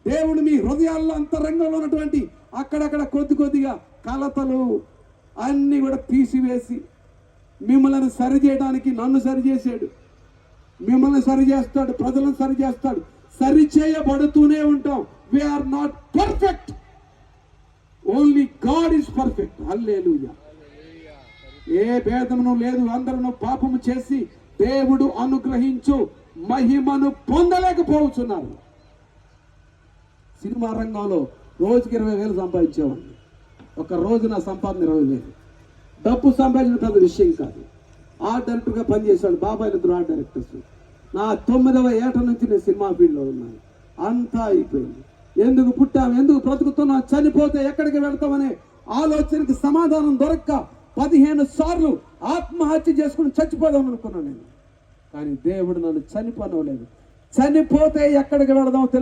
దేవుడు మీ హృదయాల్లో అంతరంగంలో ఉన్నటువంటి అక్కడక్కడ కొద్దిగా కలతలు అన్నీ కూడా తీసివేసి మిమ్మల్ని సరిచేయడానికి నన్ను సరిచేసాడు, మిమ్మల్ని సరిచేస్తాడు, ప్రజలను సరిచేస్తాడు. సరిచేయబడుతూనే ఉంటాం. We are not perfect, only God is perfect. Hallelujah. ఏ భేదమును లేదు. అందరూ పాపము చేసి దేవుడు అనుగ్రహించు మహిమను పొందలేకపోతున్నారు. సినిమా రంగంలో రోజుకి 20,000 సంపాదించేవాడిని. ఒక రోజు నా సంపాదన 20,000. డబ్బు సంపాదించిన పెద్ద విషయం కాదు. ఆర్ట్ డైరెక్టర్గా పనిచేశాడు. బాబాయ్ ఇద్దరు ఆర్ట్ డైరెక్టర్స్. నా 9వ ఏట నుంచి నేను సినిమా ఫీల్డ్లో ఉన్నాను. అంతా అయిపోయింది. ఎందుకు పుట్టాం, ఎందుకు బ్రతుకుతున్నాం, చనిపోతే ఎక్కడికి వెళ్తామనే ఆలోచనకి సమాధానం దొరక్క 15 సార్లు ఆత్మహత్య చేసుకుని చచ్చిపోదాం అనుకున్నాను నేను. కానీ దేవుడు నన్ను చనిపోనవలేదు. చనిపోతే ఎక్కడికి వెళదాం